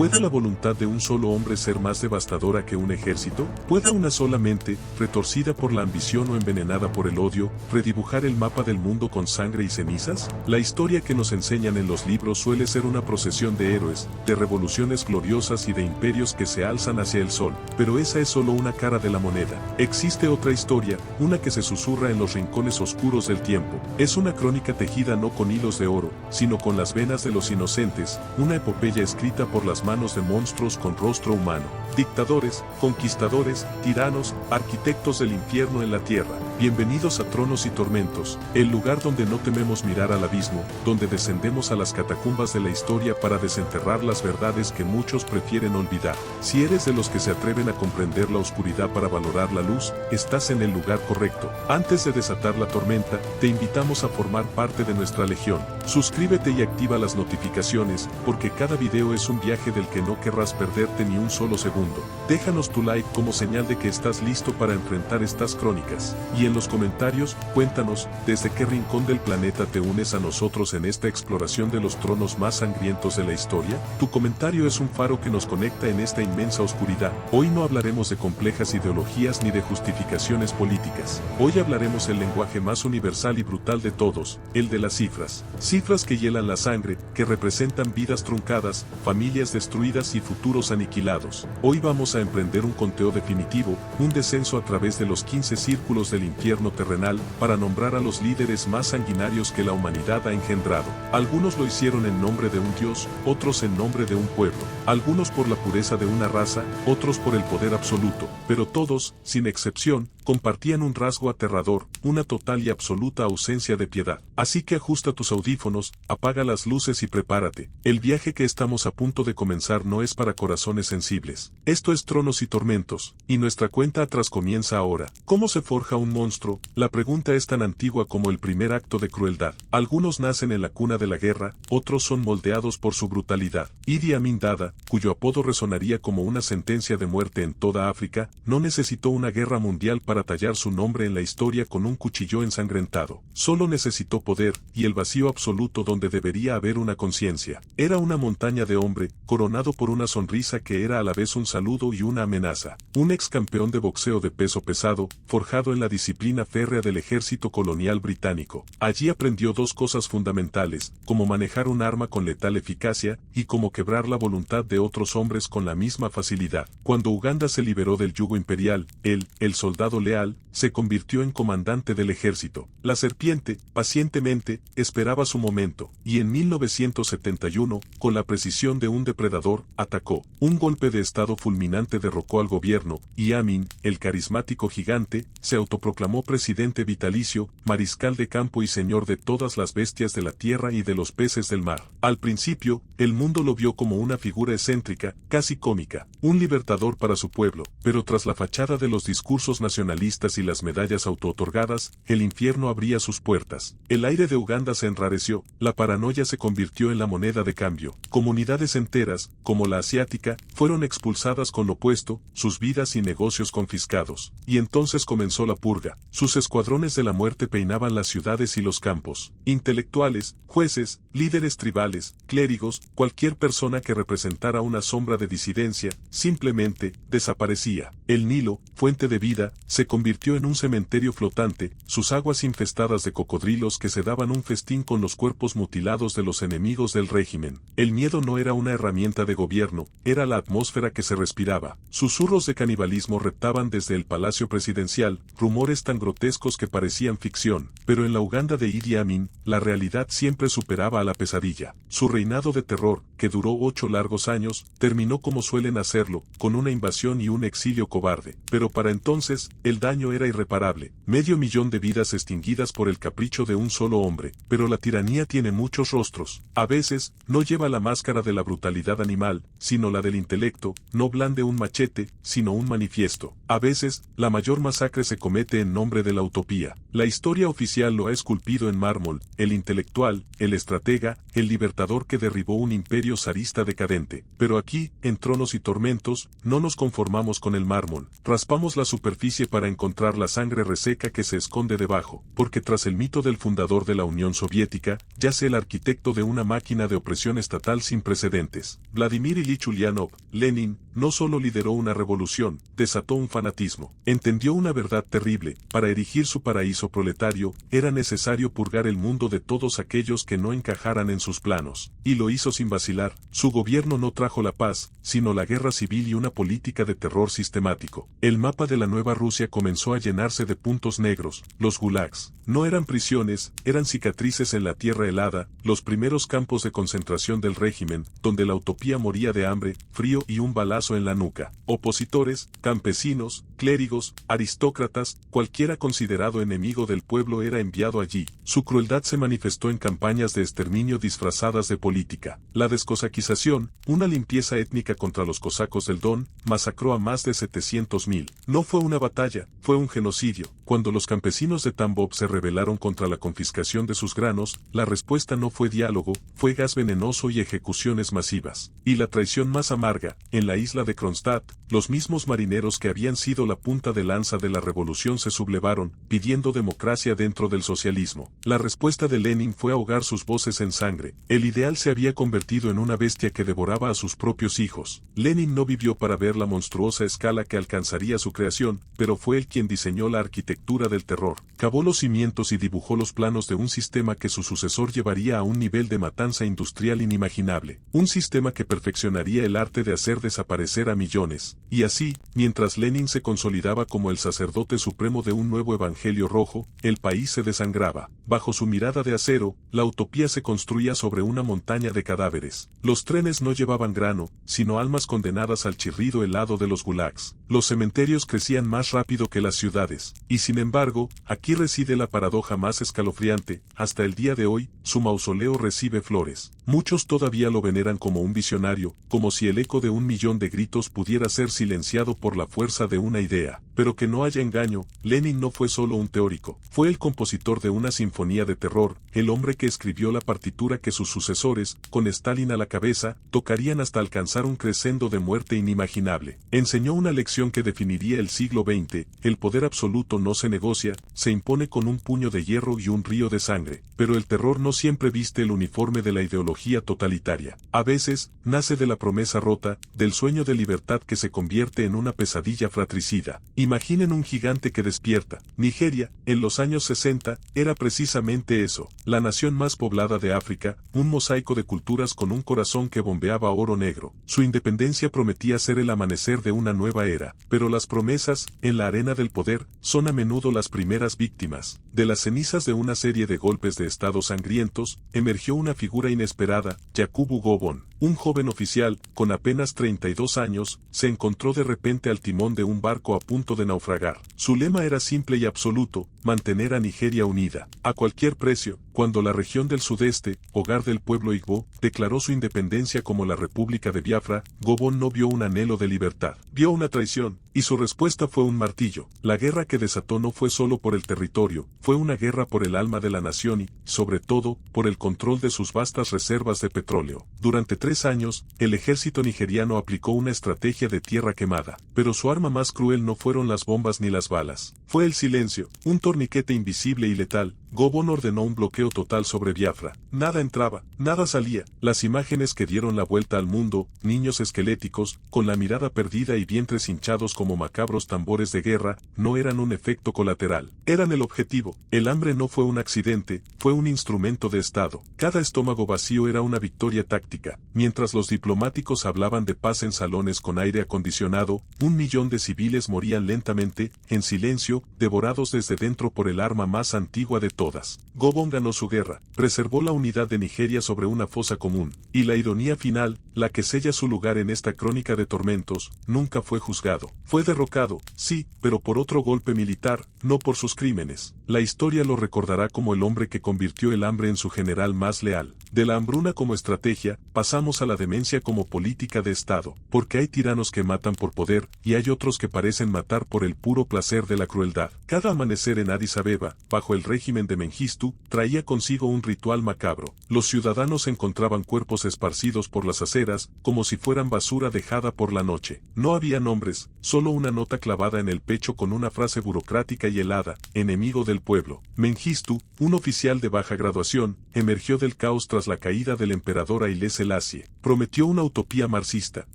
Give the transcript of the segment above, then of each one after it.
¿Puede la voluntad de un solo hombre ser más devastadora que un ejército? ¿Puede una sola mente, retorcida por la ambición o envenenada por el odio, redibujar el mapa del mundo con sangre y cenizas? La historia que nos enseñan en los libros suele ser una procesión de héroes, de revoluciones gloriosas y de imperios que se alzan hacia el sol, pero esa es solo una cara de la moneda. Existe otra historia, una que se susurra en los rincones oscuros del tiempo. Es una crónica tejida no con hilos de oro, sino con las venas de los inocentes, una epopeya escrita por las manos de monstruos con rostro humano. Dictadores, conquistadores, tiranos, arquitectos del infierno en la tierra. Bienvenidos a Tronos y Tormentos, el lugar donde no tememos mirar al abismo, donde descendemos a las catacumbas de la historia para desenterrar las verdades que muchos prefieren olvidar. Si eres de los que se atreven a comprender la oscuridad para valorar la luz, estás en el lugar correcto. Antes de desatar la tormenta, te invitamos a formar parte de nuestra legión. Suscríbete y activa las notificaciones, porque cada video es un viaje del que no querrás perderte ni un solo segundo. Déjanos tu like como señal de que estás listo para enfrentar estas crónicas. Y en los comentarios, cuéntanos, ¿desde qué rincón del planeta te unes a nosotros en esta exploración de los tronos más sangrientos de la historia? Tu comentario es un faro que nos conecta en esta inmensa oscuridad. Hoy no hablaremos de complejas ideologías ni de justificaciones políticas. Hoy hablaremos el lenguaje más universal y brutal de todos, el de las cifras. Cifras que hielan la sangre, que representan vidas truncadas, familias destruidas y futuros aniquilados. Hoy vamos a emprender un conteo definitivo, un descenso a través de los 15 círculos del infierno terrenal, para nombrar a los líderes más sanguinarios que la humanidad ha engendrado. Algunos lo hicieron en nombre de un dios, otros en nombre de un pueblo. Algunos por la pureza de una raza, otros por el poder absoluto. Pero todos, sin excepción, compartían un rasgo aterrador, una total y absoluta ausencia de piedad. Así que ajusta tus audífonos, apaga las luces y prepárate. El viaje que estamos a punto de comenzar no es para corazones sensibles. Esto es Tronos y Tormentos, y nuestra cuenta atrás comienza ahora. ¿Cómo se forja un monstruo? La pregunta es tan antigua como el primer acto de crueldad. Algunos nacen en la cuna de la guerra, otros son moldeados por su brutalidad. Idi Amin Dada, cuyo apodo resonaría como una sentencia de muerte en toda África, no necesitó una guerra mundial para tallar su nombre en la historia con un cuchillo ensangrentado. Solo necesitó poder, y el vacío absoluto donde debería haber una conciencia. Era una montaña de hombre, coronado por una sonrisa que era a la vez un saludo y una amenaza. Un ex campeón de boxeo de peso pesado, forjado en la disciplina férrea del ejército colonial británico. Allí aprendió dos cosas fundamentales, cómo manejar un arma con letal eficacia, y cómo quebrar la voluntad de otros hombres con la misma facilidad. Cuando Uganda se liberó del yugo imperial, él, el soldado leal, se convirtió en comandante del ejército. La serpiente, pacientemente, esperaba su momento, y en 1971, con la precisión de un depredador, atacó. Un golpe de estado fulminante derrocó al gobierno, y Amin, el carismático gigante, se autoproclamó presidente vitalicio, mariscal de campo y señor de todas las bestias de la tierra y de los peces del mar. Al principio, el mundo lo vio como una figura excéntrica, casi cómica, un libertador para su pueblo, pero tras la fachada de los discursos nacionalistas y las medallas autootorgadas, el infierno abría sus puertas. El aire de Uganda se enrareció, la paranoia se convirtió en la moneda de cambio. Comunidades enteras, como la asiática, fueron expulsadas con lo opuesto, sus vidas y negocios confiscados. Y entonces comenzó la purga. Sus escuadrones de la muerte peinaban las ciudades y los campos. Intelectuales, jueces, líderes tribales, clérigos, cualquier persona que representara una sombra de disidencia, simplemente, desaparecía. El Nilo, fuente de vida, se convirtió en un cementerio flotante, sus aguas infestadas de cocodrilos que se daban un festín con los cuerpos mutilados de los enemigos del régimen. El miedo no era una herramienta de gobierno, era la atmósfera que se respiraba. Susurros de canibalismo reptaban desde el palacio presidencial, rumores tan grotescos que parecían ficción, pero en la Uganda de Idi Amin, la realidad siempre superaba a la pesadilla. Su reinado de terror, que duró 8 largos años, terminó como suelen hacerlo, con una invasión y un exilio cobarde. Pero para entonces, el daño era irreparable. 500.000 de vidas extinguidas por el capricho de un solo hombre. Pero la tiranía tiene muchos rostros. A veces, no lleva la máscara de la brutalidad animal, sino la del intelecto, no blande un machete, sino un manifiesto. A veces, la mayor masacre se comete en nombre de la utopía. La historia oficial lo ha esculpido en mármol, el intelectual, el estratega, el libertador que derribó un imperio imperio zarista decadente. Pero aquí, en Tronos y Tormentos, no nos conformamos con el mármol, raspamos la superficie para encontrar la sangre reseca que se esconde debajo, porque tras el mito del fundador de la Unión Soviética, yace el arquitecto de una máquina de opresión estatal sin precedentes. Vladimir Ilich Ulyanov, Lenin, no solo lideró una revolución, desató un fanatismo. Entendió una verdad terrible: para erigir su paraíso proletario, era necesario purgar el mundo de todos aquellos que no encajaran en sus planos. Y lo hizo sin vacilar. Su gobierno no trajo la paz, sino la guerra civil y una política de terror sistemático. El mapa de la nueva Rusia comenzó a llenarse de puntos negros. Los gulags no eran prisiones, eran cicatrices en la tierra helada, los primeros campos de concentración del régimen, donde la utopía moría de hambre, frío y un balazo en la nuca. Opositores, campesinos, clérigos, aristócratas, cualquiera considerado enemigo del pueblo era enviado allí. Su crueldad se manifestó en campañas de exterminio disfrazadas de política. La descosaquización, una limpieza étnica contra los cosacos del Don, masacró a más de 700.000. No fue una batalla, fue un genocidio. Cuando los campesinos de Tambov se rebelaron contra la confiscación de sus granos, la respuesta no fue diálogo, fue gas venenoso y ejecuciones masivas. Y la traición más amarga, en la isla de Kronstadt, los mismos marineros que habían sido la punta de lanza de la revolución se sublevaron, pidiendo democracia dentro del socialismo. La respuesta de Lenin fue ahogar sus voces en sangre. El ideal se había convertido en una bestia que devoraba a sus propios hijos. Lenin no vivió para ver la monstruosa escala que alcanzaría su creación, pero fue él quien diseñó la arquitectura del terror. Cavó los cimientos y dibujó los planos de un sistema que su sucesor llevaría a un nivel de matanza industrial inimaginable. Un sistema que perfeccionaría el arte de hacer desaparecer a millones. Y así, mientras Lenin se consolidaba como el sacerdote supremo de un nuevo evangelio rojo, el país se desangraba. Bajo su mirada de acero, la utopía se construía sobre una montaña de cadáveres. Los trenes no llevaban grano, sino almas condenadas al chirrido helado de los gulags. Los cementerios crecían más rápido que las ciudades. Y sin embargo, aquí reside la paradoja más escalofriante: hasta el día de hoy, su mausoleo recibe flores. Muchos todavía lo veneran como un visionario, como si el eco de 1.000.000 de gritos pudiera ser silenciado por la fuerza de una idea. Pero que no haya engaño, Lenin no fue solo un teórico, fue el compositor de una sinfonía de terror, el hombre que escribió la partitura que sus sucesores, con Stalin a la cabeza, tocarían hasta alcanzar un crescendo de muerte inimaginable. Enseñó una lección que definiría el siglo XX: el poder absoluto no se negocia, se impone con un puño de hierro y un río de sangre. Pero el terror no siempre viste el uniforme de la ideología totalitaria. A veces, nace de la promesa rota, del sueño de libertad que se convierte en una pesadilla fratricida. Imaginen un gigante que despierta. Nigeria, en los años 60, era precisamente eso, la nación más poblada de África, un mosaico de culturas con un corazón que bombeaba oro negro. Su independencia prometía ser el amanecer de una nueva era, pero las promesas, en la arena del poder, son a menudo las primeras víctimas. De las cenizas de una serie de golpes de estado sangrientos, emergió una figura inesperada: Yakubu Gobon. Un joven oficial, con apenas 32 años, se encontró de repente al timón de un barco a punto de naufragar. Su lema era simple y absoluto: mantener a Nigeria unida, a cualquier precio. Cuando la región del sudeste, hogar del pueblo Igbo, declaró su independencia como la República de Biafra, Gobon no vio un anhelo de libertad, vio una traición, y su respuesta fue un martillo. La guerra que desató no fue solo por el territorio, fue una guerra por el alma de la nación y, sobre todo, por el control de sus vastas reservas de petróleo. Durante 3 años, el ejército nigeriano aplicó una estrategia de tierra quemada, pero su arma más cruel no fueron las bombas ni las balas, fue el silencio, un torniquete invisible y letal. Gobon ordenó un bloqueo total sobre Biafra. Nada entraba, nada salía. Las imágenes que dieron la vuelta al mundo: niños esqueléticos, con la mirada perdida y vientres hinchados como macabros tambores de guerra, no eran un efecto colateral, eran el objetivo. El hambre no fue un accidente, fue un instrumento de Estado. Cada estómago vacío era una victoria táctica. Mientras los diplomáticos hablaban de paz en salones con aire acondicionado, 1.000.000 de civiles morían lentamente, en silencio, devorados desde dentro por el arma más antigua de todas. Gobon ganó su guerra, preservó la unidad de Nigeria sobre una fosa común, y la ironía final, la que sella su lugar en esta crónica de tormentos: nunca fue juzgado. Fue derrocado, sí, pero por otro golpe militar, no por sus crímenes. La historia lo recordará como el hombre que convirtió el hambre en su general más leal. De la hambruna como estrategia, pasamos a la demencia como política de Estado, porque hay tiranos que matan por poder, y hay otros que parecen matar por el puro placer de la crueldad. Cada amanecer en Addis Abeba, bajo el régimen de Mengistu traía consigo un ritual macabro. Los ciudadanos encontraban cuerpos esparcidos por las aceras, como si fueran basura dejada por la noche. No había nombres, solo una nota clavada en el pecho con una frase burocrática y helada: enemigo del pueblo. Mengistu, un oficial de baja graduación, emergió del caos tras la caída del emperador Haile Selassie. Prometió una utopía marxista,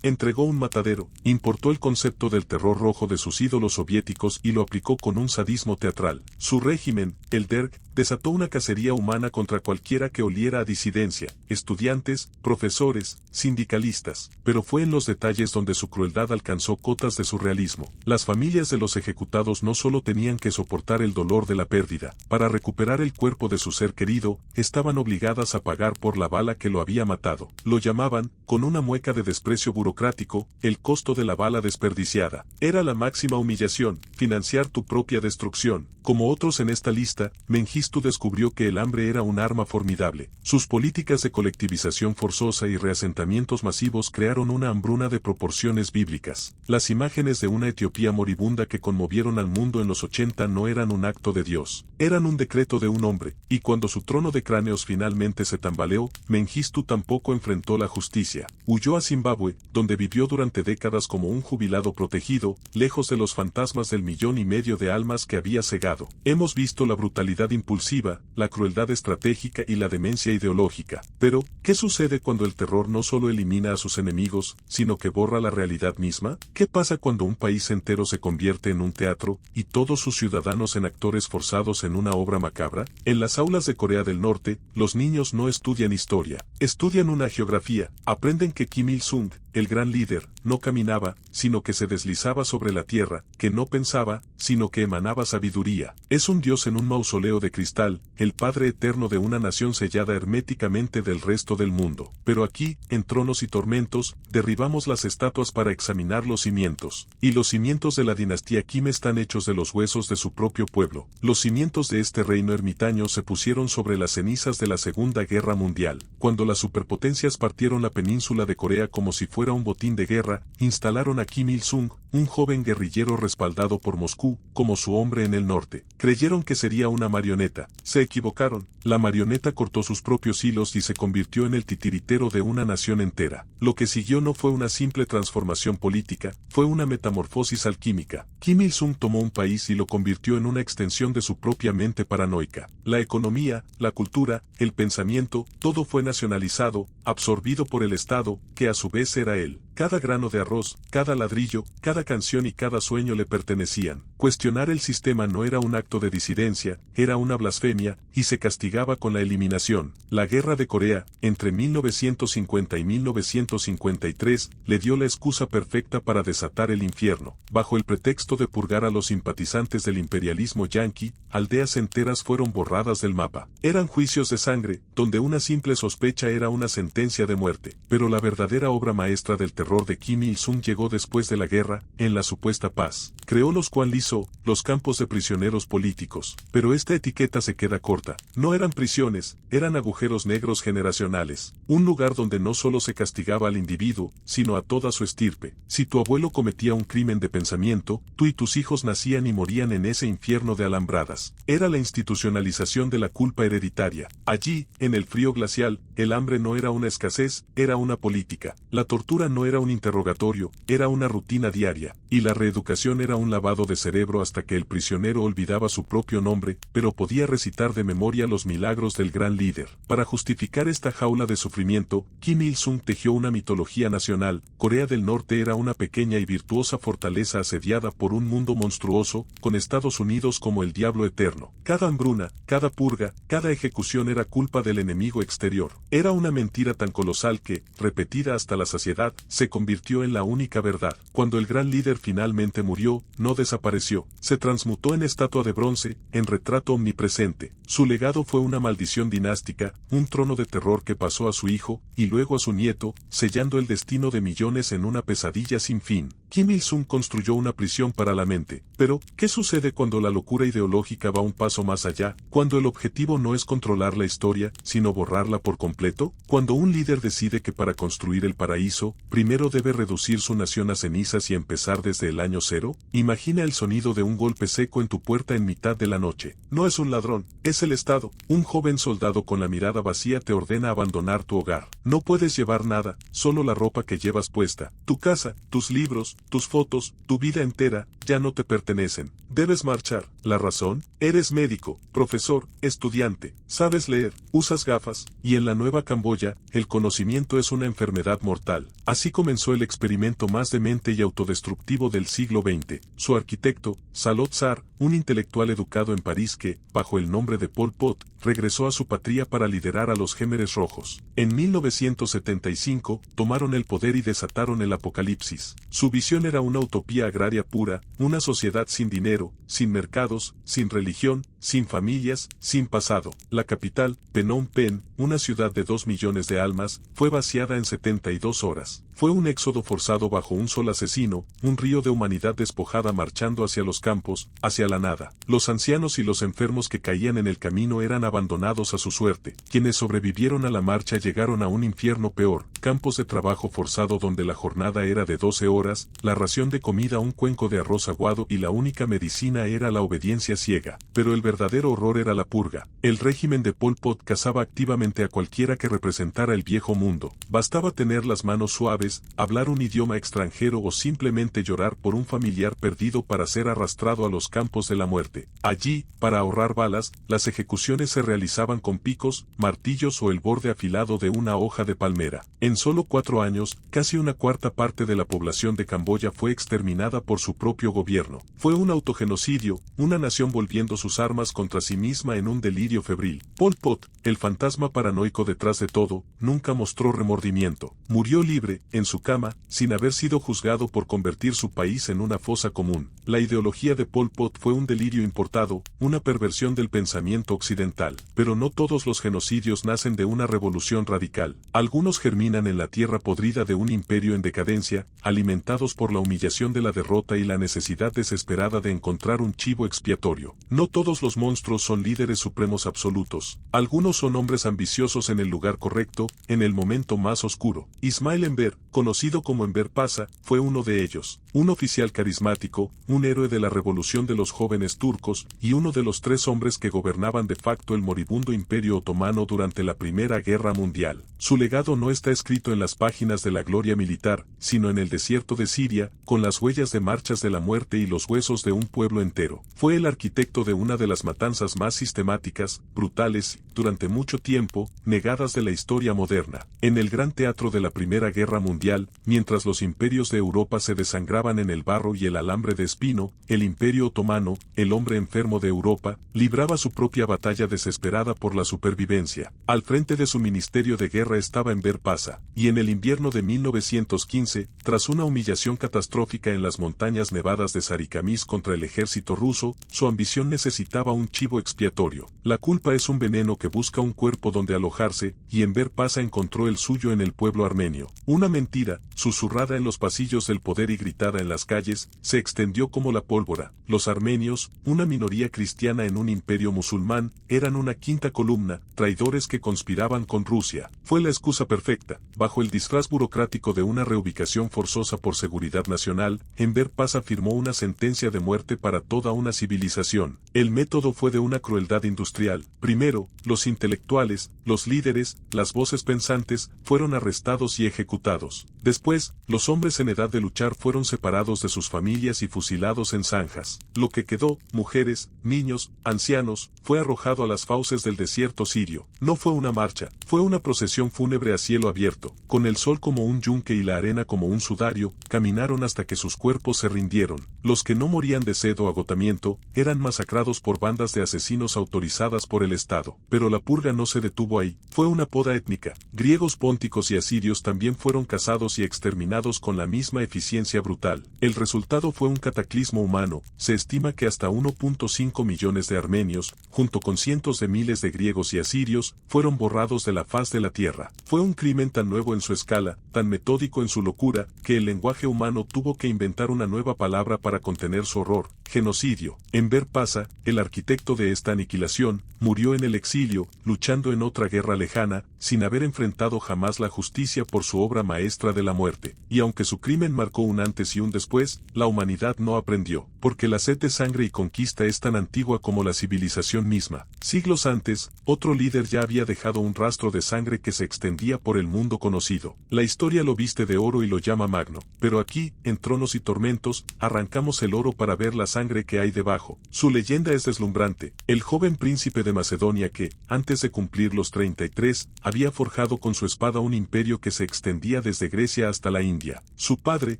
entregó un matadero, importó el concepto del terror rojo de sus ídolos soviéticos y lo aplicó con un sadismo teatral. Su régimen, el Derg, desató una cacería humana contra cualquiera que oliera a disidencia, estudiantes, profesores, sindicalistas. Pero fue en los detalles donde su crueldad alcanzó cotas de surrealismo. Las familias de los ejecutados no solo tenían que soportar el dolor de la pérdida, para recuperar el cuerpo de su ser querido, estaban obligadas a pagar por la bala que lo había matado. Lo llamaban, con una mueca de desprecio burocrático, el costo de la bala desperdiciada. Era la máxima humillación, financiar tu propia destrucción. Como otros en esta lista, Mengistu descubrió que el hambre era un arma formidable. Sus políticas de colectivización forzosa y reasentamientos masivos crearon una hambruna de proporciones bíblicas. Las imágenes de una Etiopía moribunda que conmovieron al mundo en los 80 no eran un acto de Dios, eran un decreto de un hombre, y cuando su trono de cráneos finalmente se tambaleó, Mengistu tampoco enfrentó la justicia. Huyó a Zimbabue, donde vivió durante décadas como un jubilado protegido, lejos de los fantasmas del 1,5 millones de almas que había cegado. Hemos visto la brutalidad impulsiva, la crueldad estratégica y la demencia ideológica. Pero, ¿qué sucede cuando el terror no solo elimina a sus enemigos, sino que borra la realidad misma? ¿Qué pasa cuando un país entero se convierte en un teatro, y todos sus ciudadanos en actores forzados en una obra macabra? En las aulas de Corea del Norte, los niños no estudian historia, estudian una geografía, aprenden que Kim Il-sung, el gran líder, no caminaba, sino que se deslizaba sobre la tierra, que no pensaba, sino que emanaba sabiduría. Es un dios en un mausoleo de cristal, el Padre eterno de una nación sellada herméticamente del resto del mundo. Pero aquí, en Tronos y Tormentos, derribamos las estatuas para examinar los cimientos. Y los cimientos de la dinastía Kim están hechos de los huesos de su propio pueblo. Los cimientos de este reino ermitaño se pusieron sobre las cenizas de la Segunda Guerra Mundial. Cuando las superpotencias partieron la península de Corea como si fuera un botín de guerra, instalaron a Kim Il-sung, un joven guerrillero respaldado por Moscú, como su hombre en el norte. Creyeron que sería una marioneta. Se equivocaron. La marioneta cortó sus propios hilos y se convirtió en el titiritero de una nación entera. Lo que siguió no fue una simple transformación política, fue una metamorfosis alquímica. Kim Il-sung tomó un país y lo convirtió en una extensión de su propia mente paranoica. La economía, la cultura, el pensamiento, todo fue nacionalizado, absorbido por el Estado, que a su vez era él. Cada grano de arroz, cada ladrillo, cada canción y cada sueño le pertenecían. Cuestionar el sistema no era un acto de disidencia, era una blasfemia, y se castigaba con la eliminación. La Guerra de Corea, entre 1950 y 1953, le dio la excusa perfecta para desatar el infierno. Bajo el pretexto de purgar a los simpatizantes del imperialismo yanqui, aldeas enteras fueron borradas del mapa. Eran juicios de sangre, donde una simple sospecha era una sentencia de muerte. Pero la verdadera obra maestra del terror de Kim Il-sung llegó después de la guerra, en la supuesta paz. Creó los Kwanliso, los campos de prisioneros políticos. Pero esta etiqueta se queda corta. No eran prisiones, eran agujeros negros generacionales. Un lugar donde no solo se castigaba al individuo, sino a toda su estirpe. Si tu abuelo cometía un crimen de pensamiento, tú y tus hijos nacían y morían en ese infierno de alambradas. Era la institucionalización de la culpa hereditaria. Allí, en el frío glacial, el hambre no era una escasez, era una política. La tortura no era un interrogatorio, era una rutina diaria. Y la reeducación era un lavado de cerebro hasta que el prisionero olvidaba su propio nombre, pero podía recitar de memoria los milagros del gran líder. Para justificar esta jaula de sufrimiento, Kim Il-sung tejió una mitología nacional. Corea del Norte era una pequeña y virtuosa fortaleza asediada por un mundo monstruoso, con Estados Unidos como el diablo eterno. Cada hambruna, cada purga, cada ejecución era culpa del enemigo exterior. Era una mentira tan colosal que, repetida hasta la saciedad, se convirtió en la única verdad. Cuando el gran líder finalmente murió, no desapareció. Se transmutó en estatua de bronce, en retrato omnipresente. Su legado fue una maldición dinástica, un trono de terror que pasó a su hijo, y luego a su nieto, sellando el destino de millones en una pesadilla sin fin. Kim Il-sung construyó una prisión para la mente. Pero, ¿qué sucede cuando la locura ideológica va un paso más allá? Cuando el objetivo no es controlar la historia, sino borrarla por completo? Cuando un líder decide que para construir el paraíso, primero debe reducir su nación a cenizas y empezar desde el año cero. Imagina el sonido de un golpe seco en tu puerta en mitad de la noche. No es un ladrón, es el Estado. Un joven soldado con la mirada vacía te ordena abandonar tu hogar. No puedes llevar nada, solo la ropa que llevas puesta. Tu casa, tus libros, tus fotos, tu vida entera, ya no te pertenecen. Debes marchar. ¿La razón? Eres médico, profesor, estudiante, sabes leer, usas gafas, y en la Nueva Camboya, el conocimiento es una enfermedad mortal. Así comenzó el experimento más demente y autodestructivo del siglo XX. Su arquitecto, Salot Sar, un intelectual educado en París que, bajo el nombre de Pol Pot, regresó a su patria para liderar a los Khmeres Rojos. En 1975, tomaron el poder y desataron el apocalipsis. Su visión era una utopía agraria pura, una sociedad sin dinero, sin mercados, sin religión, sin familias, sin pasado. La capital, Phnom Penh, una ciudad de 2 millones de almas, fue vaciada en 72 horas. Fue un éxodo forzado bajo un sol asesino, un río de humanidad despojada marchando hacia los campos, hacia la nada. Los ancianos y los enfermos que caían en el camino eran abandonados a su suerte. Quienes sobrevivieron a la marcha llegaron a un infierno peor, campos de trabajo forzado donde la jornada era de 12 horas, la ración de comida un cuenco de arroz aguado y la única medicina era la obediencia ciega. Pero el verdadero horror era la purga. El régimen de Pol Pot cazaba activamente a cualquiera que representara el viejo mundo. Bastaba tener las manos suaves, hablar un idioma extranjero o simplemente llorar por un familiar perdido para ser arrastrado a los campos de la muerte. Allí, para ahorrar balas, las ejecuciones se realizaban con picos, martillos o el borde afilado de una hoja de palmera. En solo 4 años, casi una cuarta parte de la población de Camboya fue exterminada por su propio gobierno. Fue un autogenocidio, una nación volviendo sus armas contra sí misma en un delirio febril. Pol Pot, el fantasma paranoico detrás de todo, nunca mostró remordimiento. Murió libre, en su cama, sin haber sido juzgado por convertir su país en una fosa común. La ideología de Pol Pot fue un delirio importado, una perversión del pensamiento occidental. Pero no todos los genocidios nacen de una revolución radical. Algunos germinan en la tierra podrida de un imperio en decadencia, alimentados por la humillación de la derrota y la necesidad desesperada de encontrar un chivo expiatorio. No todos los monstruos son líderes supremos absolutos. Algunos son hombres ambiciosos en el lugar correcto, en el momento más oscuro. Ismail Enver, conocido como Enver Paşa, fue uno de ellos. Un oficial carismático, un héroe de la revolución de los jóvenes turcos, y uno de los 3 hombres que gobernaban de facto el moribundo imperio otomano durante la Primera Guerra Mundial. Su legado no está escrito en las páginas de la gloria militar, sino en el desierto de Siria, con las huellas de marchas de la muerte y los huesos de un pueblo entero. Fue el arquitecto de una de las matanzas más sistemáticas, brutales, durante mucho tiempo, negadas de la historia moderna. En el gran teatro de la Primera Guerra Mundial, mientras los imperios de Europa se desangraban en el barro y el alambre de espino, el imperio otomano, el hombre enfermo de Europa, libraba su propia batalla desesperada por la supervivencia. Al frente de su ministerio de guerra estaba Enver Paşa, y en el invierno de 1915, tras una humillación catastrófica en las montañas nevadas de Sarikamis contra el ejército ruso, su ambición necesitaba un chivo expiatorio. La culpa es un veneno que busca un cuerpo donde alojarse, y Enver Paşa encontró el suyo en el pueblo armenio. Una mentira, susurrada en los pasillos del poder y gritada en las calles, se extendió como la pólvora. Los armenios, una minoría cristiana en un imperio musulmán, eran una quinta columna, traidores que conspiraban con Rusia. Fue la excusa perfecta. Bajo el disfraz burocrático de una reubicación forzosa por seguridad nacional, Enver Paşa firmó una sentencia de muerte para toda una civilización. El método fue de una crueldad industrial. Primero, los intelectuales, los líderes, las voces pensantes, fueron arrestados y ejecutados. Después, los hombres en edad de luchar fueron separados de sus familias y fusilados en zanjas. Lo que quedó, mujeres, niños, ancianos, fue arrojado a las fauces del desierto sirio. No fue una marcha, fue una procesión fúnebre a cielo abierto. Con el sol como un yunque y la arena como un sudario, caminaron hasta que sus cuerpos se rindieron. Los que no morían de sed o agotamiento, eran masacrados masacrados por bandas de asesinos autorizadas por el Estado. Pero la purga no se detuvo ahí, fue una poda étnica. Griegos, pónticos y asirios también fueron cazados y exterminados con la misma eficiencia brutal. El resultado fue un cataclismo humano. Se estima que hasta 1.5 millones de armenios, junto con cientos de miles de griegos y asirios, fueron borrados de la faz de la tierra. Fue un crimen tan nuevo en su escala, tan metódico en su locura, que el lenguaje humano tuvo que inventar una nueva palabra para contener su horror: genocidio. Enver Paša, el arquitecto de esta aniquilación, murió en el exilio, luchando en otra guerra lejana, sin haber enfrentado jamás la justicia por su obra maestra de la muerte. Y aunque su crimen marcó un antes y un después, la humanidad no aprendió, porque la sed de sangre y conquista es tan antigua como la civilización misma. Siglos antes, otro líder ya había dejado un rastro de sangre que se extendía por el mundo conocido. La historia lo viste de oro y lo llama magno. Pero aquí, en Tronos y Tormentos, arrancamos el oro para ver la sangre que hay debajo. Su leyenda es deslumbrante. El joven príncipe de Macedonia que, antes de cumplir los 33, había forjado con su espada un imperio que se extendía desde Grecia hasta la India. Su padre,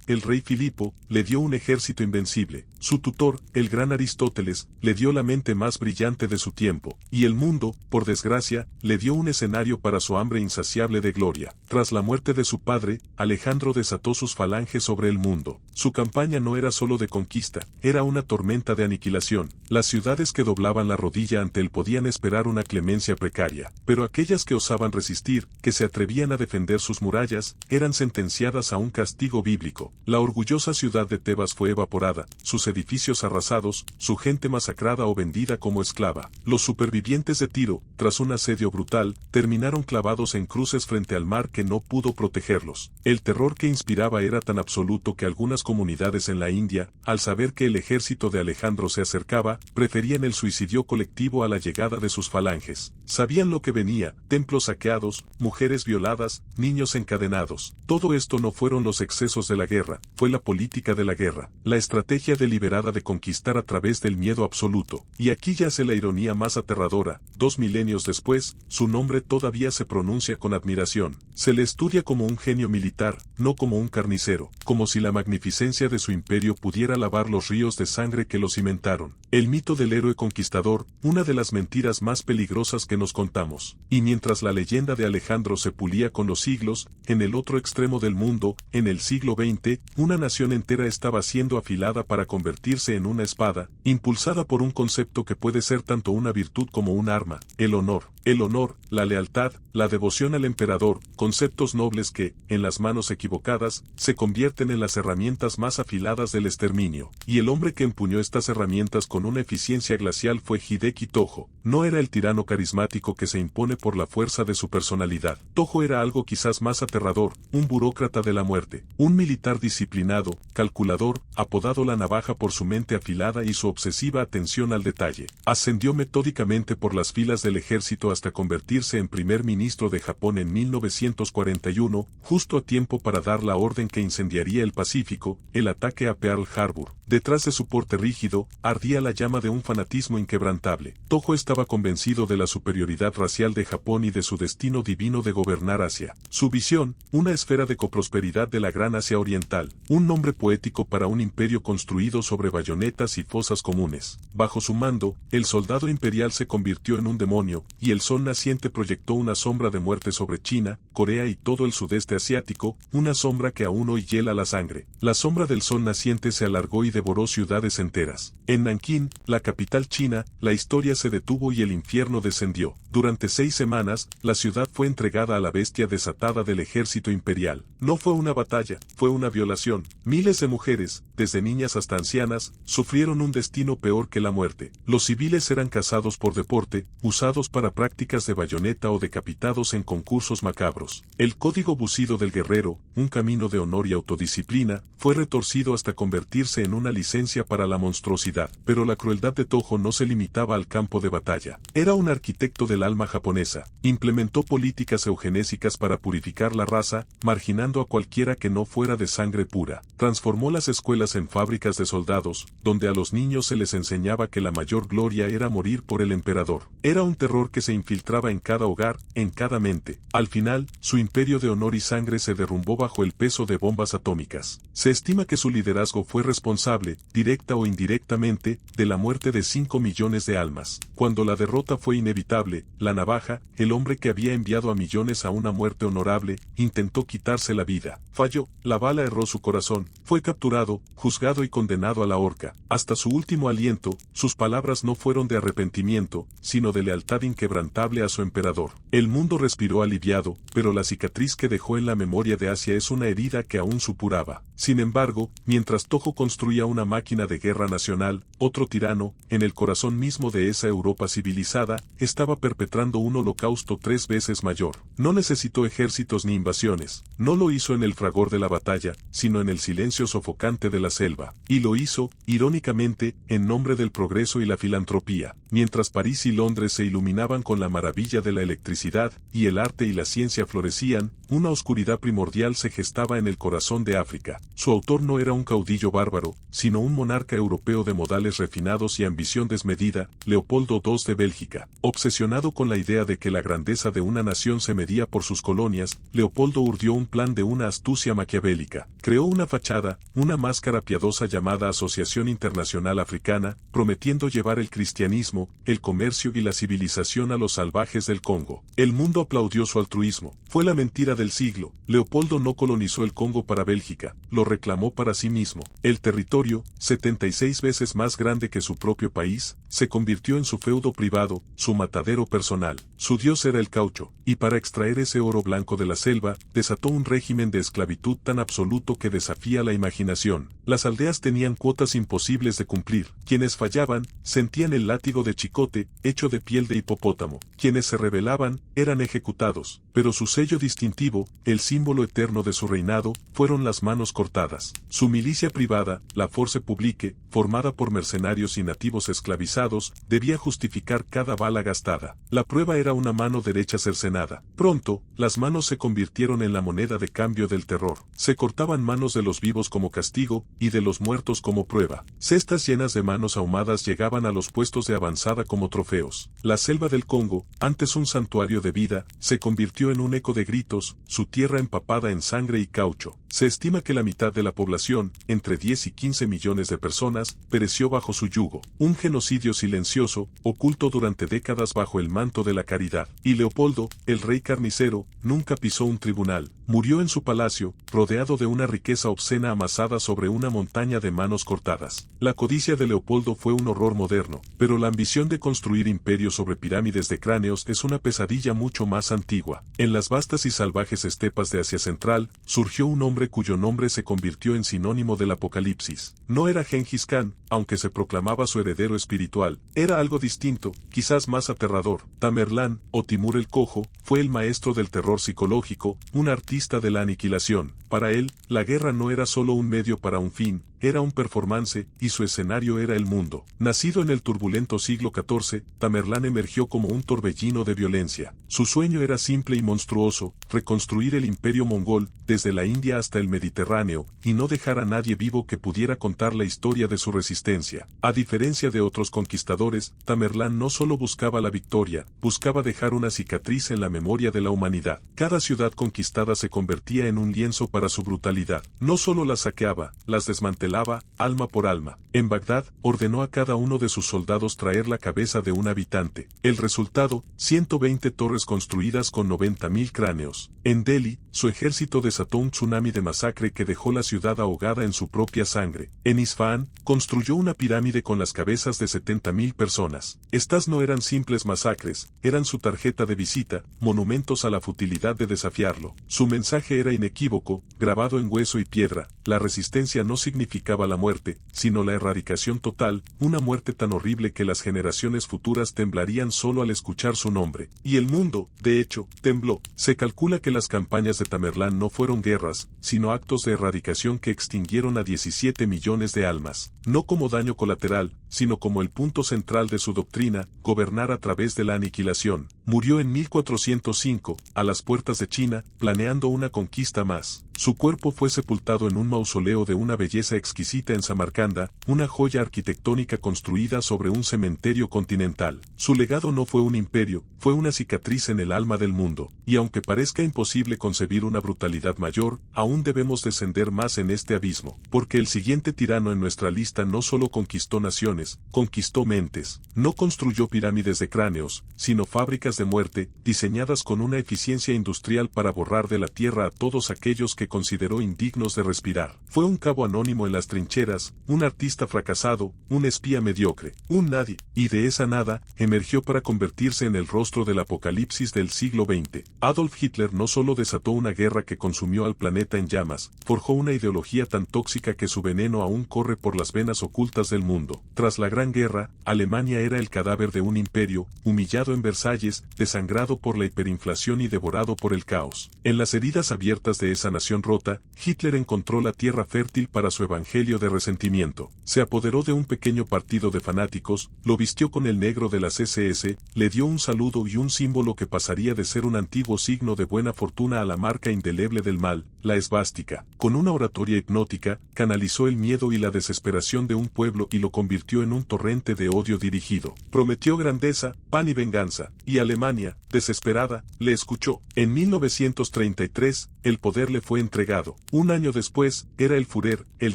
el rey Filipo, le dio un ejército invencible. Su tutor, el gran Aristóteles, le dio la mente más brillante de su tiempo. Y el mundo, por desgracia, le dio un escenario para su hambre insaciable de gloria. Tras la muerte de su padre, Alejandro desató sus falanges sobre el mundo. Su campaña no era solo de conquista, era una tormenta de aniquilación. Las ciudades que doblaban la rodilla ante él podían esperar una clemencia precaria, pero aquellas que osaban resistir, que se atrevían a defender sus murallas, eran sentenciadas a un castigo bíblico. La orgullosa ciudad de Tebas fue evaporada, sus edificios arrasados, su gente masacrada o vendida como esclava. Los supervivientes de Tiro, tras un asedio brutal, terminaron clavados en cruces frente al mar que no pudo protegerlos. El terror que inspiraba era tan absoluto que algunas comunidades en la India, al saber que el ejército de Alejandro se acercaba, preferían el suicidio colectivo a la llegada de sus falanges. Sabían lo que venía: templos saqueados, mujeres violadas, niños encadenados. Todo esto no fueron los excesos de la guerra, fue la política de la guerra, la estrategia deliberada de conquistar a través del miedo absoluto. Y aquí yace la ironía más aterradora: 2 milenios después, su nombre todavía se pronuncia con admiración. Se le estudia como un genio militar, no como un carnicero, como si la magnificencia de su imperio pudiera lavar los ríos de sangre que lo cimentaron. El mito del héroe conquistador, una de las mentiras más peligrosas que nos contamos. Y mientras la leyenda de Alejandro se pulía con los siglos, en el otro extremo del mundo, en el siglo XX, una nación entera estaba siendo afilada para convertirse en una espada, impulsada por un concepto que puede ser tanto una virtud como un arma: el honor. El honor, la lealtad, la devoción al emperador, conceptos nobles que, en las manos equivocadas, se convierten en las herramientas más afiladas del exterminio. Y el hombre que empuñó estas herramientas con una eficiencia glacial fue Hideki Tojo. No era el tirano carismático que se impone por la fuerza de su personalidad. Tojo era algo quizás más aterrador: un burócrata de la muerte, un militar disciplinado, calculador, apodado la navaja por su mente afilada y su obsesiva atención al detalle. Ascendió metódicamente por las filas del ejército hasta convertirse en primer ministro de Japón en 1941, justo a tiempo para dar la orden que incendiaría el Pacífico, el ataque a Pearl Harbor. Detrás de su porte rígido, ardía la llama de un fanatismo inquebrantable. Tojo estaba convencido de la superioridad racial de Japón y de su destino divino de gobernar Asia. Su visión: una esfera de coprosperidad de la gran Asia Oriental, un nombre poético para un imperio construido sobre bayonetas y fosas comunes. Bajo su mando, el soldado imperial se convirtió en un demonio, y el sol naciente proyectó una sombra de muerte sobre China, Corea y todo el sudeste asiático, una sombra que aún hoy hiela la sangre. La sombra del sol naciente se alargó y devoró ciudades enteras. En Nankín, la capital china, la historia se detuvo y el infierno descendió. Durante 6 semanas, la ciudad fue entregada a la bestia desatada del ejército imperial. No fue una batalla, fue una violación. Miles de mujeres, desde niñas hasta ancianas, sufrieron un destino peor que la muerte. Los civiles eran cazados por deporte, usados para prácticas de bayoneta o decapitados en concursos macabros. El código bucido del guerrero, un camino de honor y autodisciplina, fue retorcido hasta convertirse en una licencia para la monstruosidad. Pero la crueldad de Tojo no se limitaba al campo de batalla. Era un arquitecto del alma japonesa. Implementó políticas eugenésicas para purificar la raza, marginando aniquilando a cualquiera que no fuera de sangre pura. Transformó las escuelas en fábricas de soldados, donde a los niños se les enseñaba que la mayor gloria era morir por el emperador. Era un terror que se infiltraba en cada hogar, en cada mente. Al final, su imperio de honor y sangre se derrumbó bajo el peso de bombas atómicas. Se estima que su liderazgo fue responsable, directa o indirectamente, de la muerte de 5 millones de almas. Cuando la derrota fue inevitable, la navaja, el hombre que había enviado a millones a una muerte honorable, intentó quitarse la vida. Falló, la bala erró su corazón, fue capturado, juzgado y condenado a la horca. Hasta su último aliento, sus palabras no fueron de arrepentimiento, sino de lealtad inquebrantable a su emperador. El mundo respiró aliviado, pero la cicatriz que dejó en la memoria de Asia es una herida que aún supuraba. Sin embargo, mientras Toho construía una máquina de guerra nacional, otro tirano, en el corazón mismo de esa Europa civilizada, estaba perpetrando un holocausto 3 veces mayor. No necesitó ejércitos ni invasiones, no lo hizo en el fragor de la batalla, sino en el silencio sofocante de la selva. Y lo hizo, irónicamente, en nombre del progreso y la filantropía. Mientras París y Londres se iluminaban con la maravilla de la electricidad, y el arte y la ciencia florecían, una oscuridad primordial se gestaba en el corazón de África. Su autor no era un caudillo bárbaro, sino un monarca europeo de modales refinados y ambición desmedida, Leopoldo II de Bélgica. Obsesionado con la idea de que la grandeza de una nación se medía por sus colonias, Leopoldo urdió un plan de una astucia maquiavélica. Creó una fachada, una máscara piadosa llamada Asociación Internacional Africana, prometiendo llevar el cristianismo, el comercio y la civilización a los salvajes del Congo. El mundo aplaudió su altruismo. Fue la mentira del siglo. Leopoldo no colonizó el Congo para Bélgica, lo reclamó para sí mismo. El territorio, 76 veces más grande que su propio país, se convirtió en su feudo privado, su matadero personal. Su dios era el caucho, y para extraer ese oro blanco de la selva, desató un régimen de esclavitud tan absoluto que desafía la imaginación. Las aldeas tenían cuotas imposibles de cumplir. Quienes fallaban, sentían el látigo de chicote, hecho de piel de hipopótamo. Quienes se rebelaban, eran ejecutados. Pero su sello distintivo, el símbolo eterno de su reinado, fueron las manos cortadas. Su milicia privada, la Force Publique, formada por mercenarios y nativos esclavizados, debía justificar cada bala gastada. La prueba era una mano derecha cercenada. Pronto, las manos se convirtieron en la moneda de cambio del terror. Se cortaban manos de los vivos como castigo, y de los muertos como prueba. Cestas llenas de manos ahumadas llegaban a los puestos de avanzada como trofeos. La selva del Congo, antes un santuario de vida, se convirtió en un eco de gritos, su tierra empapada en sangre y caucho. Se estima que la mitad de la población, entre 10 y 15 millones de personas, pereció bajo su yugo. Un genocidio silencioso, oculto durante décadas bajo el manto de la caridad. Y Leopoldo, el rey carnicero, nunca pisó un tribunal. Murió en su palacio, rodeado de una riqueza obscena amasada sobre una montaña de manos cortadas. La codicia de Leopoldo fue un horror moderno, pero la ambición de construir imperios sobre pirámides de cráneos es una pesadilla mucho más antigua. En las vastas y salvajes estepas de Asia Central, surgió un hombre cuyo nombre se convirtió en sinónimo del apocalipsis. No era Gengis Khan, aunque se proclamaba su heredero espiritual. Era algo distinto, quizás más aterrador. Tamerlán, o Timur el Cojo, fue el maestro del terror psicológico, un artista de la aniquilación. Para él, la guerra no era solo un medio para un fin, era un performance, y su escenario era el mundo. Nacido en el turbulento siglo XIV, Tamerlán emergió como un torbellino de violencia. Su sueño era simple y monstruoso, reconstruir el imperio mongol, desde la India hasta el Mediterráneo, y no dejar a nadie vivo que pudiera contar la historia de su resistencia. A diferencia de otros conquistadores, Tamerlán no solo buscaba la victoria, buscaba dejar una cicatriz en la memoria de la humanidad. Cada ciudad conquistada se convertía en un lienzo para su brutalidad. No solo las saqueaba, las desmantelaba, alma por alma. En Bagdad, ordenó a cada uno de sus soldados traer la cabeza de un habitante. El resultado, 120 torres construidas con 90.000 cráneos. En Delhi, su ejército desató un tsunami de masacre que dejó la ciudad ahogada en su propia sangre. En Isfahán, construyó una pirámide con las cabezas de 70.000 personas. Estas no eran simples masacres, eran su tarjeta de visita, monumentos a la futilidad de desafiarlo. Su mensaje era inequívoco, grabado en hueso y piedra: la resistencia no significaba la muerte, sino la erradicación total, una muerte tan horrible que las generaciones futuras temblarían solo al escuchar su nombre. Y el mundo, de hecho, tembló. Se calcula que las campañas de Tamerlán no fueron guerras, sino actos de erradicación que extinguieron a 17 millones de almas. No como daño colateral, sino como el punto central de su doctrina, gobernar a través de la aniquilación. Murió en 1405, a las puertas de China, planeando una conquista más. Su cuerpo fue sepultado en un mausoleo de una belleza exquisita en Samarcanda, una joya arquitectónica construida sobre un cementerio continental. Su legado no fue un imperio, fue una cicatriz en el alma del mundo, y aunque parezca imposible concebir una brutalidad mayor, aún debemos descender más en este abismo, porque el siguiente tirano en nuestra lista no solo conquistó naciones, conquistó mentes, no construyó pirámides de cráneos, sino fábricas de muerte, diseñadas con una eficiencia industrial para borrar de la tierra a todos aquellos que consideró indignos de respirar. Fue un cabo anónimo en las trincheras, un artista fracasado, un espía mediocre, un nadie, y de esa nada, emergió para convertirse en el rostro del apocalipsis del siglo XX. Adolf Hitler no solo desató una guerra que consumió al planeta en llamas, forjó una ideología tan tóxica que su veneno aún corre por las venas ocultas del mundo. Tras la Gran Guerra, Alemania era el cadáver de un imperio, humillado en Versalles, desangrado por la hiperinflación y devorado por el caos. En las heridas abiertas de esa nación rota, Hitler encontró la tierra fértil para su evangelio de resentimiento. Se apoderó de un pequeño partido de fanáticos, lo vistió con el negro de las SS, le dio un saludo y un símbolo que pasaría de ser un antiguo signo de buena fortuna a la marca indeleble del mal, la esvástica. Con una oratoria hipnótica, canalizó el miedo y la desesperación de un pueblo y lo convirtió en un torrente de odio dirigido. Prometió grandeza, pan y venganza, y Alemania, desesperada, le escuchó. En 1933, el poder le fue entregado. Un año después, era el Führer, el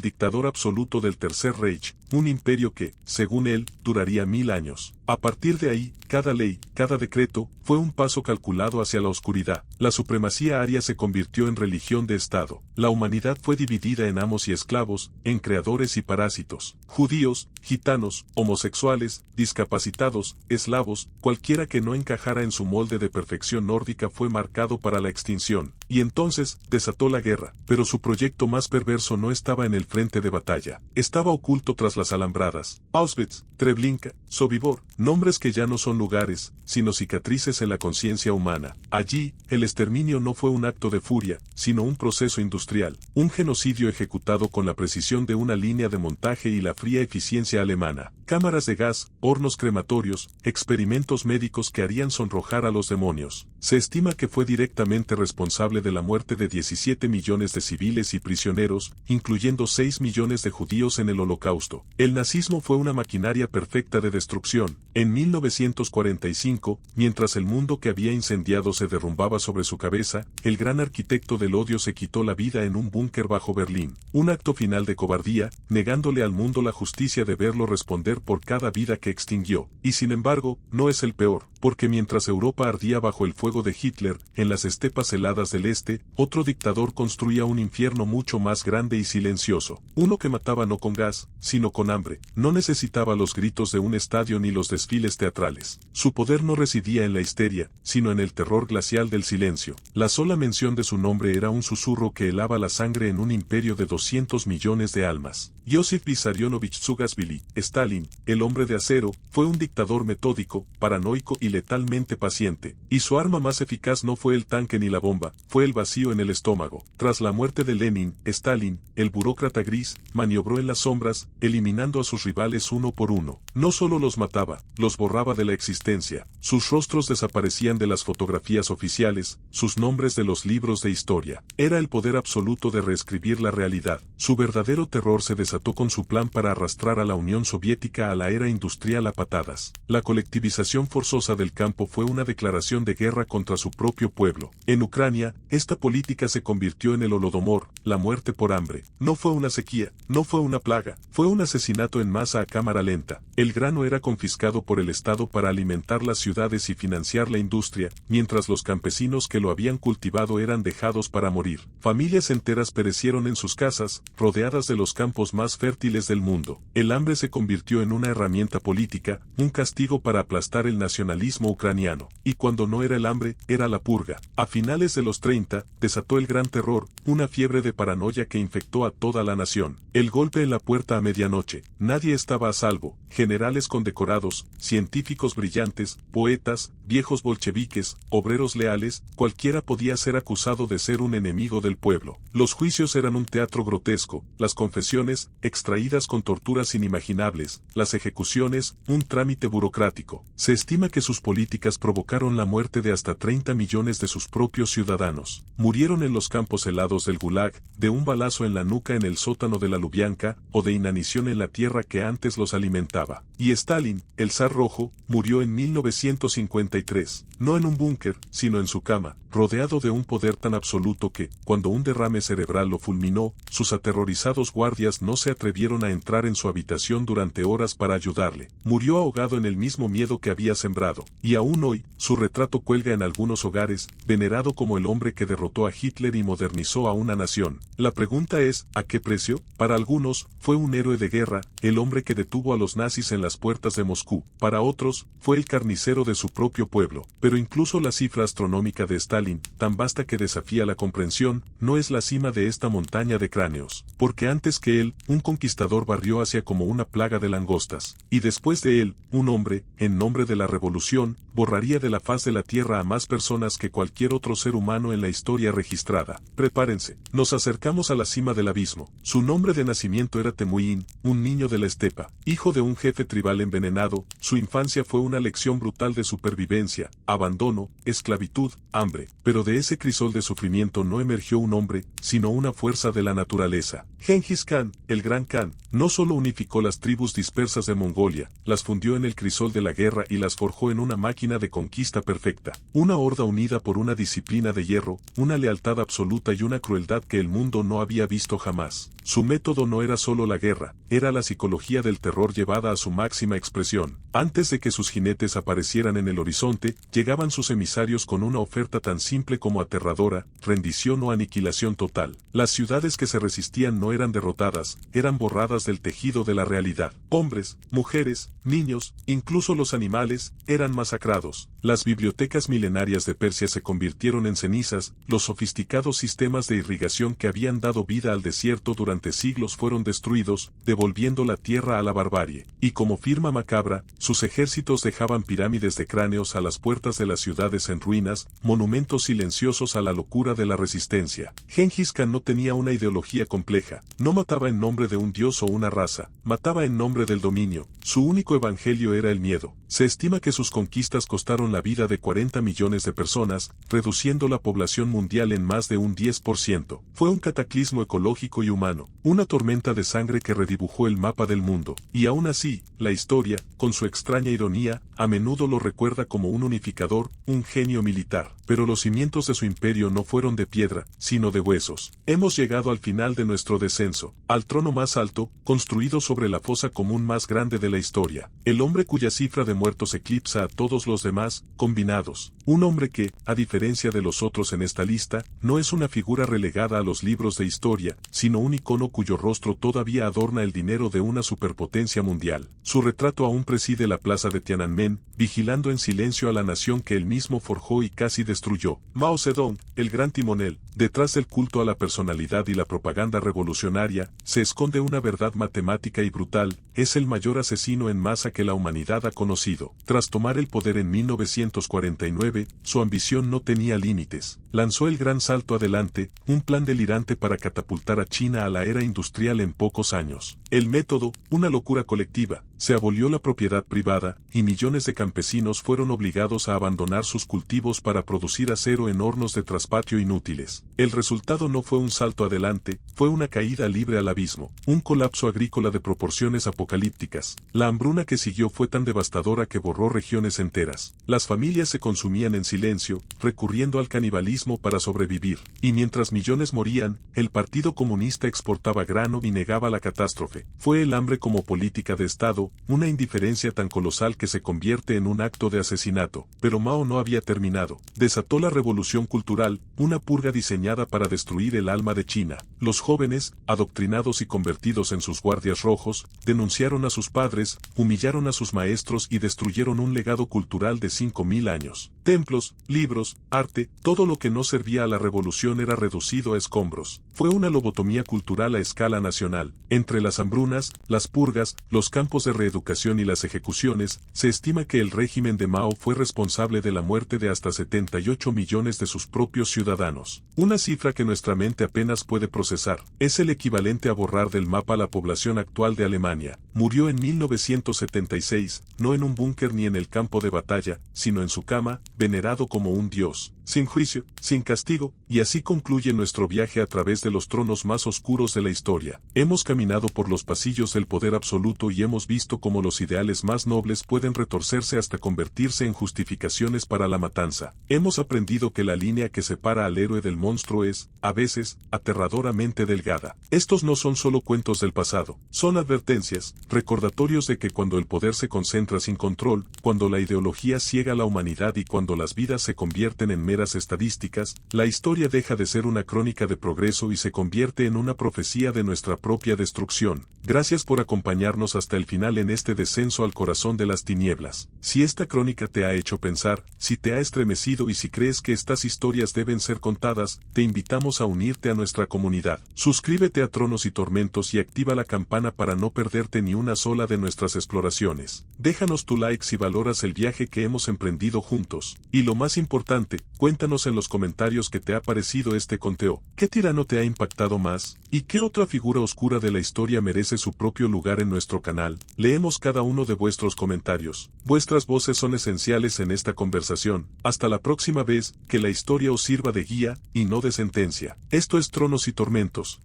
dictador absoluto del Tercer Reich, un imperio que, según él, duraría 1000 años. A partir de ahí, cada ley, cada decreto, fue un paso calculado hacia la oscuridad. La supremacía aria se convirtió en religión de Estado. La humanidad fue dividida en amos y esclavos, en creadores y parásitos. Judíos, gitanos, homosexuales, discapacitados, eslavos, cualquiera que no encajara en su molde de perfección nórdica fue marcado para la extinción. Y entonces, desató la guerra. Pero su proyecto más perverso no estaba en el frente de batalla. Estaba oculto tras las alambradas. Auschwitz, Treblinka, Sobibor, nombres que ya no son lugares, sino cicatrices en la conciencia humana. Allí, el exterminio no fue un acto de furia, sino un proceso industrial, un genocidio ejecutado con la precisión de una línea de montaje y la fría eficiencia alemana. Cámaras de gas, hornos crematorios, experimentos médicos que harían sonrojar a los demonios. Se estima que fue directamente responsable de la muerte de 17 millones de civiles y prisioneros, incluyendo 6 millones de judíos en el Holocausto. El nazismo fue una maquinaria perfecta de destrucción. En 1945, mientras el mundo que había incendiado se derrumbaba sobre su cabeza, el gran arquitecto del odio se quitó la vida en un búnker bajo Berlín. Un acto final de cobardía, negándole al mundo la justicia de verlo responder por cada vida que extinguió. Y sin embargo, no es el peor, porque mientras Europa ardía bajo el fuego de Hitler, en las estepas heladas del este, otro dictador construía un infierno mucho más grande y silencioso. Uno que mataba no con gas, sino con hambre. No necesitaba los gritos de un estadio ni los desfiles teatrales. Su poder no residía en la histeria, sino en el terror glacial del silencio. La sola mención de su nombre era un susurro que helaba la sangre en un imperio de 200 millones de almas. Josip Vissarionovich Zugashvili, Stalin, el hombre de acero, fue un dictador metódico, paranoico y letalmente paciente. Y su arma más eficaz no fue el tanque ni la bomba, fue el vacío en el estómago. Tras la muerte de Lenin, Stalin, el burócrata gris, maniobró en las sombras, eliminando a sus rivales uno por uno. No solo los mataba, los borraba de la existencia. Sus rostros desaparecían de las fotografías oficiales, sus nombres de los libros de historia. Era el poder absoluto de reescribir la realidad. Su verdadero terror se desató con su plan para arrastrar a la Unión Soviética a la era industrial a patadas. La colectivización forzosa del campo fue una declaración de guerra contra su propio pueblo. En Ucrania, esta política se convirtió en el Holodomor, la muerte por hambre. No fue una sequía, no fue una plaga, fue un asesinato en masa a cámara lenta. El grano era confiscado por el Estado para alimentar las ciudades y financiar la industria, mientras los campesinos que lo habían cultivado eran dejados para morir. Familias enteras perecieron en sus casas, rodeadas de los campos más fértiles del mundo. El hambre se convirtió en una herramienta política, un castigo para aplastar el nacionalismo ucraniano. Y cuando no era el hambre, era la purga. A finales de los 30, desató el Gran Terror, una fiebre de paranoia que infectó a toda la nación. El golpe en la puerta a medianoche. Nadie estaba a salvo. Generales condecorados, científicos brillantes, poetas, viejos bolcheviques, obreros leales, cualquiera podía ser acusado de ser un enemigo del pueblo. Los juicios eran un teatro grotesco, las confesiones, extraídas con torturas inimaginables, las ejecuciones, un trámite burocrático. Se estima que sus políticas provocaron la muerte de hasta 30 millones de sus propios ciudadanos. Murieron en los campos helados del Gulag, de un balazo en la nuca en el sótano de la Lubianka, o de inanición en la tierra que antes los alimentaba. Y Stalin, el zar rojo, murió en 1953, no en un búnker, sino en su cama, rodeado de un poder tan absoluto que, cuando un derrame cerebral lo fulminó, sus aterrorizados guardias no se atrevieron a entrar en su habitación durante horas para ayudarle. Murió ahogado en el mismo miedo que había sembrado, y aún hoy, su retrato cuelga en algunos hogares, venerado como el hombre que derrotó a Hitler y modernizó a una nación. La pregunta es, ¿a qué precio? Para algunos, fue un héroe de guerra, el hombre que detuvo a los nazis en las puertas de Moscú. Para otros, fue el carnicero de su propio pueblo. Pero incluso la cifra astronómica de Stalin, tan vasta que desafía la comprensión, no es la cima de esta montaña de cráneos. Porque antes que él, un conquistador barrió Asia como una plaga de langostas. Y después de él, un hombre, en nombre de la revolución, borraría de la faz de la tierra a más personas que cualquier otro ser humano en la historia registrada. Prepárense, nos acercamos a la cima del abismo. Su nombre de nacimiento era Temuín, un niño de la estepa, hijo de un jefe tribal envenenado. Su infancia fue una lección brutal de supervivencia, abandono, esclavitud, hambre. Pero de ese crisol de sufrimiento no emergió un hombre, sino una fuerza de la naturaleza. Gengis Khan, el gran Khan, no solo unificó las tribus dispersas de Mongolia, las fundió en el crisol de la guerra y las forjó en una máquina de conquista perfecta. Una horda unida por una disciplina de hierro, una lealtad absoluta y una crueldad que el mundo no había visto jamás. Su método no era solo la guerra, era la psicología del terror llevada a su máxima expresión. Antes de que sus jinetes aparecieran en el horizonte, llegaban sus emisarios con una oferta tan simple como aterradora: rendición o aniquilación total. Las ciudades que se resistían no eran derrotadas, eran borradas del tejido de la realidad. Hombres, mujeres, niños, incluso los animales, eran masacrados. Las bibliotecas milenarias de Persia se convirtieron en cenizas, los sofisticados sistemas de irrigación que habían dado vida al desierto durante siglos fueron destruidos, devolviendo la tierra a la barbarie. Y como firma macabra, sus ejércitos dejaban pirámides de cráneos a las puertas de las ciudades en ruinas, monumentos silenciosos a la locura de la resistencia. Gengis Khan no tenía una ideología compleja, no mataba en nombre de un dios o una raza, mataba en nombre del dominio. Su único evangelio era el miedo. Se estima que sus conquistas costaron la vida de 40 millones de personas, reduciendo la población mundial en más de un 10%. Fue un cataclismo ecológico y humano, una tormenta de sangre que redibujó el mapa del mundo. Y aún así, la historia, con su extraña ironía, a menudo lo recuerda como un unificador, un genio militar. Pero los cimientos de su imperio no fueron de piedra, sino de huesos. Hemos llegado al final de nuestro descenso, al trono más alto, construido sobre la fosa común más grande de la historia. El hombre cuya cifra de muertos eclipsa a todos los demás, combinados. Un hombre que, a diferencia de los otros en esta lista, no es una figura relegada a los libros de historia, sino un icono cuyo rostro todavía adorna el dinero de una superpotencia mundial. Su retrato aún preside la plaza de Tiananmen, vigilando en silencio a la nación que él mismo forjó y casi destruyó. Mao Zedong, el gran timonel. Detrás del culto a la personalidad y la propaganda revolucionaria, se esconde una verdad matemática y brutal: es el mayor asesino en masa que la humanidad ha conocido. Tras tomar el poder en 1949, su ambición no tenía límites. Lanzó el gran salto adelante, un plan delirante para catapultar a China a la era industrial en pocos años. El método, una locura colectiva. Se abolió la propiedad privada, y millones de campesinos fueron obligados a abandonar sus cultivos para producir acero en hornos de traspatio inútiles. El resultado no fue un salto adelante, fue una caída libre al abismo, un colapso agrícola de proporciones apocalípticas. La hambruna que siguió fue tan devastadora que borró regiones enteras. Las familias se consumían en silencio, recurriendo al canibalismo para sobrevivir. Y mientras millones morían, el Partido Comunista exportaba grano y negaba la catástrofe. Fue el hambre como política de Estado, una indiferencia tan colosal que se convierte en un acto de asesinato. Pero Mao no había terminado. Desató la revolución cultural, una purga diseñada para destruir el alma de China. Los jóvenes, adoctrinados y convertidos en sus guardias rojos, denunciaron a sus padres, humillaron a sus maestros y destruyeron un legado cultural de 5000 años. Templos, libros, arte, todo lo que no servía a la revolución era reducido a escombros. Fue una lobotomía cultural a escala nacional. Entre las hambrunas, las purgas, los campos de reeducación y las ejecuciones, se estima que el régimen de Mao fue responsable de la muerte de hasta 78 millones de sus propios ciudadanos. Una cifra que nuestra mente apenas puede procesar. Es el equivalente a borrar del mapa la población actual de Alemania. Murió en 1976, no en un búnker ni en el campo de batalla, sino en su cama, venerado como un dios, sin juicio, sin castigo, y así concluye nuestro viaje a través de los tronos más oscuros de la historia. Hemos caminado por los pasillos del poder absoluto y hemos visto cómo los ideales más nobles pueden retorcerse hasta convertirse en justificaciones para la matanza. Hemos aprendido que la línea que separa al héroe del monstruo es, a veces, aterradoramente delgada. Estos no son solo cuentos del pasado, son advertencias, recordatorios de que cuando el poder se concentra sin control, cuando la ideología ciega a la humanidad y cuando las vidas se convierten en meras estadísticas, la historia deja de ser una crónica de progreso y se convierte en una profecía de nuestra propia destrucción. Gracias por acompañarnos hasta el final en este descenso al corazón de las tinieblas. Si esta crónica te ha hecho pensar, si te ha estremecido y si crees que estas historias deben ser contadas, te invitamos a unirte a nuestra comunidad. Suscríbete a Tronos y Tormentos y activa la campana para no perderte ni una sola de nuestras exploraciones. Déjanos tu like si valoras el viaje que hemos emprendido juntos. Y lo más importante, cuéntanos en los comentarios qué te ha parecido este conteo. ¿Qué tirano te ha impactado más? ¿Y qué otra figura oscura de la historia merece su propio lugar en nuestro canal? Leemos cada uno de vuestros comentarios. Vuestras voces son esenciales en esta conversación. Hasta la próxima vez, que la historia os sirva de guía, y no de sentencia. Esto es Tronos y Tormentos.